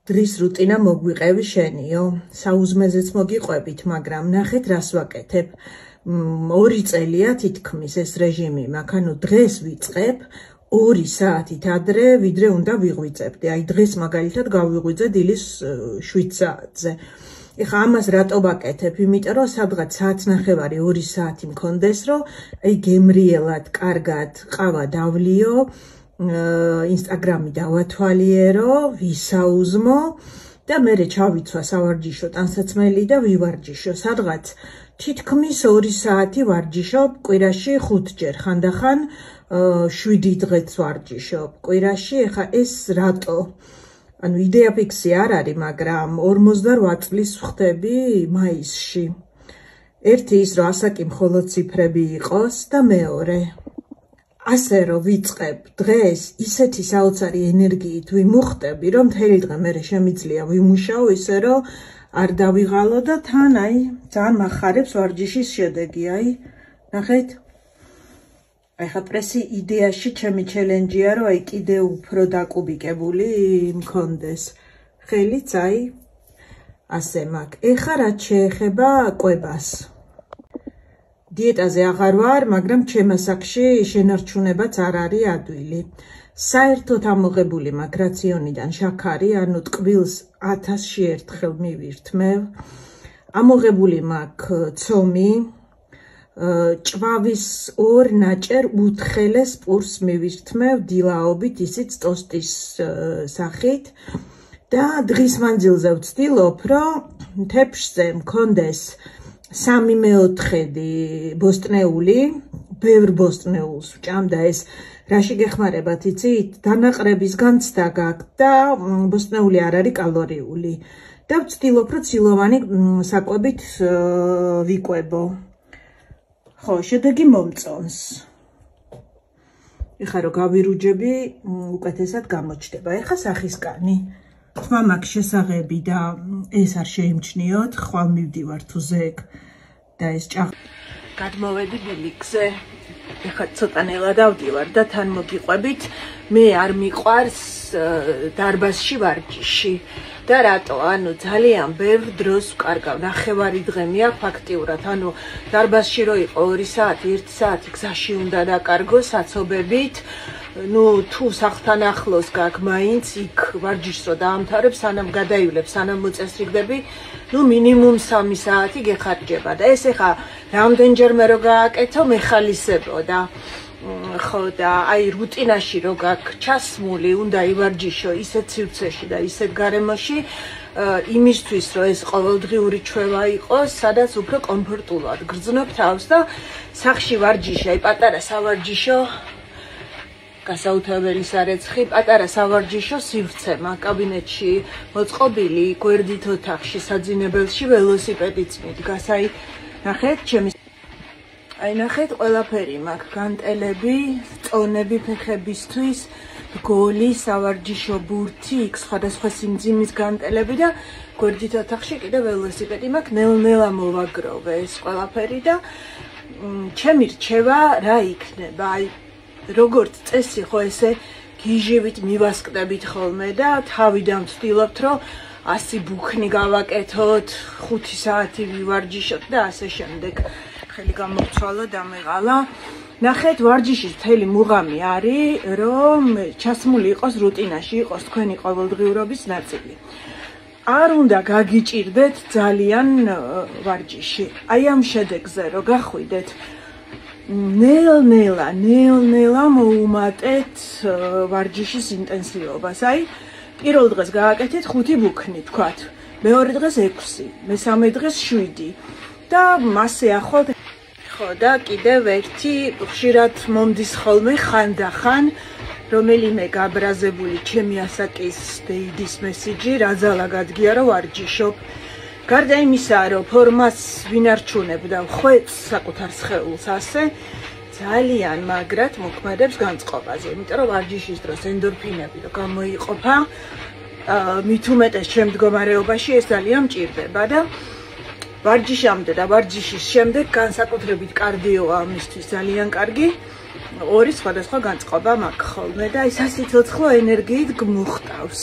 Dris rutina moguiqevi shenio. Sauzmezets mogiqvebit, მაგრამ ნახეთ რას ვაკეთებ. 2 წელია თითქმის ეს რეჟიმი მაქვს, ანუ დღეს ვიწყებ 2 საათით ადრე, ვიდრე უნდა ვიღვიძებდი. აი დღეს მაგალითად გავიღვიძე დილის 7 საათზე. ეხლა ამას რატო ვაკეთებ? იმიტომ რომ სადღაც საათს ნახევარი 2 საათი მქონდეს, რომ აი გემრიელად, კარგად ყავა დავლიო, ინსტაგრამი დავათვალიერო, ვისაუზმო და მერე ჩავიცვა სავარჯიშო ტანსაცმელი და ვივარჯიშო. სადღაც თითქმის 2 საათი ვარჯიშობ, კვირაში 5 ჯერ, ხანდახან 7 დღეც ვარჯიშობ კვირაში. ეხლა ეს რატო? ანუ იდეა ფიქსი არ არის, მაგრამ 48 წლის ვხდები მაისში. ერთი ის რომ ასაკი მხოლოდ ციფრები იყოს და მეორე ასე რომ ვიწყებ დღეს ისეთი საოცარი ენერგიით ვიმუხტები, რომ მთელი დღე მერე შემიძლია ვიმუშაო ისე რომ არ დავიღალო და თან აი ძალიან მახარებს ვარჯიშის შედეგი. აი ნახეთ. აი ხა პრესი იდეაში ჩემი ჩელენჯია რომ აი კიდე უფრო დაკუბიკებული მქონდეს. ხელიც აი ასე მაქვს. ეხა რაც შეეხება კვებას. დიეტაზე აღარ ვარ, მაგრამ ჩემ ასაკში შენარჩუნებაც არ არის ადვილი. საერთოდ ამოღებული მაქვს რაციონიდან შაქარი, ანუ ტკბილს 1000-ში ერთხელ მივირთმევ. ამოღებული მაქვს ცომი, ჭვავის 2 ნაჭერ უთხელეს პურს მივირთმევ დილაობით, ისიც ტოსტის სახით და დღის მანძილზე ვცდილობ, რომ თეფშზე მქონდეს 3/4 ბოსტნეული, ბევრ ბოსტნეულს ვჭამ და ეს რაში გეხმარებათ იცით? დანაყრების განცდა გაქვს და ბოსტნეული არ არის კალორიული და ვცდილობ, რომ ცილოვანი საკვებით ვიკვებო. ხო, შედეგი მომწონს. ეხლა რომ გავირუჯები, უკეთესად გამოჩნდება. ეხლა სახისკანი. ხმა მაქვს შესაღები და ეს არ შეიმჩნიოთ, ხვალ მივდივარ თუ ზეგ და ეს გადმოვედი ბილიქზე. ეხლა ცოტანელა დავდივარ და თან მოგიყვებით. მე არ მიყვარს დარბაზში ვარჯიში. და რატო? ანუ ძალიან ბევრ დროს ვკარგავ. ნახევარი დღე მეაქვს ფაქტიურად. ანუ დარბაზში რო იყო 2 საათი, 1 საათი გზაში უნდა დაკარგო საცობებით. ნუ თუ სახლთან ახლოს გაქვს მაინც იქ ვარჯიშს რო დაამთავრებ, სანამ გადაივლებ, სანამ მოწესრიგდები, ნუ მინიმუმ 3 საათი გეხარჯება და ეს ეხა რამდენჯერმე რო გააკეთო, მეხალისებოდა. ხო და აი რუტინაში რო გაქვს ჩასმული, უნდა ივარჯიშო ისეთ სივრცეში და ისეთ გარემოში, იმისთვის რომ ეს ყოველდღიური ჩვევა იყოს, სადაც უფრო კომფორტულად გრძნობ თავს და სახლში ვარჯიში, აი პატარა სავარჯიშო გასაუთებელი სარეცხი, პატარა სავარჯიშო სივრცე მაქვს კაბინეტში მოწყობილი, გვერდით ოთახში, საძინებელში ველოსიპედიც მიდგას. აი ნახეთ ჩემი აი ნახეთ ყველაფერი მაქვს, განტელები, წონები ფეხებისთვის, გოლი, სავარჯიშო ბურთი, იქ სხვადასხვა სიმძიმის განტელები და გვერდით ოთახში კიდე ველოსიპედი მაქვს, ნელ-ნელა მოვაგროვე ეს ყველაფერი და ჩემი რჩევა რა იქნება? აი როგორც წესი ხო ესე გიჟივით მივასკდებით ხოლმე და თავიდან ვცდილობთ რომ 100 ბუქნი გავაკეთოთ, 5 საათი ვივარჯიშოთ და ასე შემდეგ. ხელი გამოვცვალა და მეღალა. ნახეთ, ვარჯიშის მთელი მუღამი არის, რომ ჩასმული იყოს რუტინაში, იყოს თქვენი ყოველდღიურობის ნაწილი. არ უნდა გაგიჭირდეთ ძალიან ვარჯიში. აი ამ შედეგზე რო გახვიდეთ, ნელ-ნელა მოუმატეთ ვარჯიშის ინტენსივობას. აი პირველ დღეს გააკეთეთ 5 ბუქნი, თქვათ. მეორე დღეს 6, მესამე დღეს 7 და მასე ახლავთ. ხო და კიდევ ერთი ხშირად მომდის ხოლმე ხანდახან რომელიმე გაბრაზებული ჩემი ასაკის დეიდის მესიჯი, რა ძალა გადგია რომ ვარჯიშობ. გარდა იმისა, რომ ფორმას ვინარჩუნებ და ვხვეწ საკუთარ სხეულს ასე, ძალიან მაგრად მოქმედებს განწყობაზე, იმიტომ რომ ვარჯიშის დროს ენდორფინები რო გამოიყოფა, მით უმეტეს ჩემ მდგომარეობაში ეს ძალიან მჭირდება და ვარჯიშამდე და ვარჯიშის შემდეგ განსაკუთრებით კარდიოა ამისთვის ძალიან კარგი. 2 სხვადასხვა განწყობა მაქვს ხოლმე და ეს 100 ცოცხლო ენერგიით გმუხტავს.